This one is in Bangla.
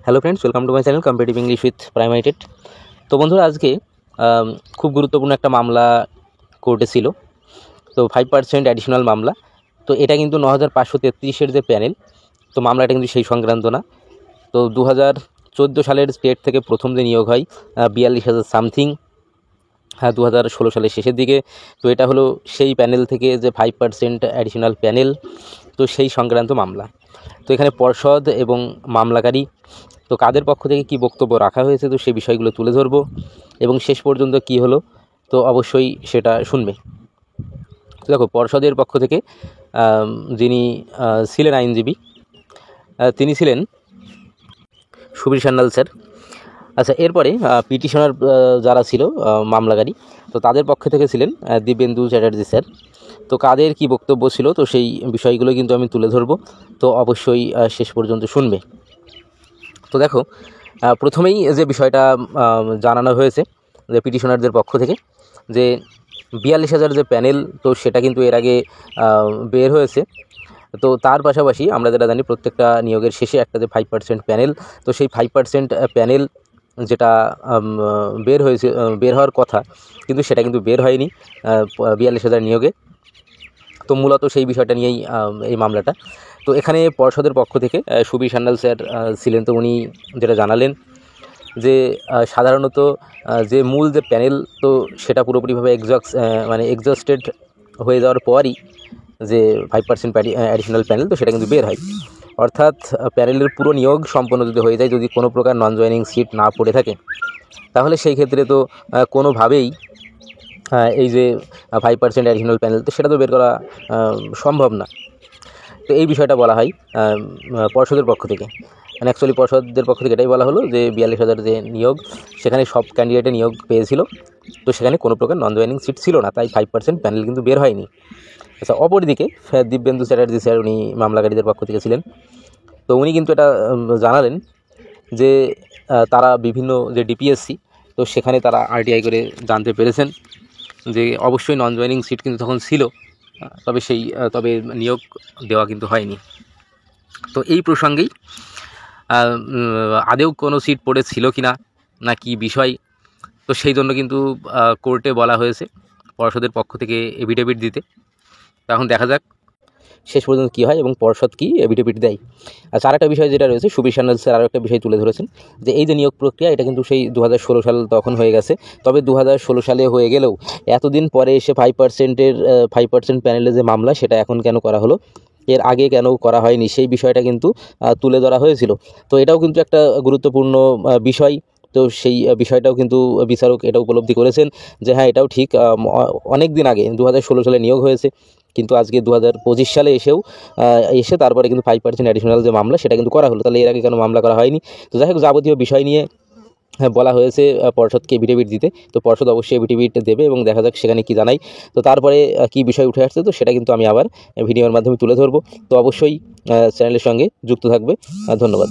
Hello friends, welcome to my channel competitive English with primary TET. তো বন্ধুরা, আজকে খুব গুরুত্বপূর্ণ একটা মামলা কোর্টে ছিল। তো 5% অ্যাডিশনাল মামলা। তো এটা কিন্তু 9533-এর যে প্যানেল, তো মামলাটা কিন্তু সেই সংক্রান্ত না। তো 2014 সালের স্টেট থেকে প্রথম যে নিয়োগ হয় 42,000 সামথিং, 2016 সালের শেষের দিকে। তো এটা হলো সেই প্যানেল থেকে যে 5% অ্যাডিশনাল প্যানেল, তো সেই সংক্রান্ত মামলা। তো এখানে পর্ষদ এবং মামলাকারী, তো কাদের পক্ষ থেকে কি বক্তব্য রাখা হয়েছে, তো সেই বিষয়গুলো তুলে ধরবো এবং শেষ পর্যন্ত কি হলো তো অবশ্যই সেটা শুনবে। তো দেখো, পর্ষদের পক্ষ থেকে যিনি ছিলেন আইনজীবী, তিনি ছিলেন সুবীর সান্যাল স্যার। আচ্ছা, এরপরে পিটিশনার যারা ছিল মামলাকারী, তো তাদের পক্ষ থেকে ছিলেন দিব্যেন্দু চ্যাটার্জি স্যার। তো কাদের কি বক্তব্য ছিল, তো সেই বিষয়গুলো কিন্তু আমি তুলে ধরবো, তো অবশ্যই শেষ পর্যন্ত শুনবে। তো দেখো, প্রথমেই যে বিষয়টা জানানো হয়েছে যে পিটিশনারদের পক্ষ থেকে, যে 42,000 যে প্যানেল, তো সেটা কিন্তু এর আগে বের হয়েছে। তো তার পাশাপাশি আমরা যেটা জানি, প্রত্যেকটা নিয়োগের শেষে একটা যে 5% প্যানেল, তো সেই 5% প্যানেল যেটা বের হওয়ার কথা, কিন্তু সেটা কিন্তু বের হয়নি 42,000 নিয়োগে। তো মূলত সেই বিষয়টা নিয়েই এই মামলাটা। তো এখানে পর্ষদের পক্ষ থেকে সুবীর সান্যাল স্যার ছিলেন। তো উনি যেটা জানালেন যে সাধারণত যে মূল যে প্যানেল, তো সেটা পুরোপুরিভাবে এক্সস্টেড হয়ে যাওয়ার পরই যে 5% অ্যাডিশনাল প্যানেল, তো সেটা কিন্তু বের হয়। অর্থাৎ প্যানেলের পুরো নিয়োগ সম্পন্ন যদি হয়ে যায়, যদি কোনো প্রকার নন জয়েনিং সিট না পড়ে থাকে, তাহলে সেই ক্ষেত্রে তো কোনোভাবেই এই যে 5% অ্যাডিশনাল প্যানেল, তো সেটা তো বের করা সম্ভব না। তো এই বিষয়টা বলা হয় পর্ষদের পক্ষ থেকে। মানে অ্যাকচুয়ালি পর্ষদের পক্ষ থেকে এটাই বলা হলো যে 42,000 যে নিয়োগ, সেখানে সব ক্যান্ডিডেটে নিয়োগ পেয়েছিল, তো সেখানে কোনো প্রকার নন জয়েনিং সিট ছিল না, তাই 5% প্যানেল কিন্তু বের হয়নি। আচ্ছা, অপরদিকে দিব্যেন্দু চ্যাটার্জি স্যার, উনি মামলাকারীদের পক্ষ থেকে ছিলেন। তো উনি কিন্তু এটা জানালেন যে তারা বিভিন্ন যে ডিপিএসসি, তো সেখানে তারা আরটিআই করে জানতে পেরেছেন যে অবশ্যই নন জয়েনিং সিট কিন্তু তখন ছিল, তবে নিয়োগ দেওয়া কিন্তু হয়নি। তো এই প্রসঙ্গেই আদেও কোনো সিট পড়েছিল কি না কি বিষয়, তো সেই জন্য কিন্তু কোর্টে বলা হয়েছে পর্ষদের পক্ষ থেকে এফিডেভিট দিতে। তো এখন দেখা যাক শেষ পর্যন্ত কী হয় এবং পর্ষদ কি এফিডেভিট দেয়। আচ্ছা, আরেকটা বিষয় যেটা রয়েছে, সুবীর সান্যাল স্যার আরও একটা বিষয় তুলে ধরেছেন যে এই যে নিয়োগ প্রক্রিয়া, এটা কিন্তু সেই 2016 সাল তখন হয়ে গেছে। তবে 2016 সালে হয়ে গেলেও এতদিন পরে এসে 5% প্যানেলে যে মামলা, সেটা এখন কেন করা হলো, এর আগে কেন করা হয়নি, সেই বিষয়টা কিন্তু তুলে ধরা হয়েছিল। তো এটাও কিন্তু একটা গুরুত্বপূর্ণ বিষয়। তো সেই বিষয়টাও কিন্তু বিচারক এটা উপলব্ধি করেছেন যে হ্যাঁ, এটাও ঠিক, অনেক দিন আগে 2016 সালে নিয়োগ হয়েছে, কিন্তু আজকে 2025 সালে এসে তারপরে কিন্তু 5% অ্যাডিশনাল যে মামলা, সেটা কিন্তু করা হলো। তাহলে এর আগে কেন মামলা করা হয়নি? তো যাই হোক, যাবতীয় বিষয় নিয়ে বলা হয়েছে পর্ষদকে এফিডেভিট দিতে। তো পর্ষদ অবশ্যই এফিডেভিট দেবে এবং দেখা যাক সেখানে কি জানাই। তো তারপরে কি বিষয় উঠে আসছে, তো সেটা কিন্তু আমি আবার ভিডিওর মাধ্যমে তুলে ধরবো। তো অবশ্যই চ্যানেলের সঙ্গে যুক্ত থাকবে। ধন্যবাদ।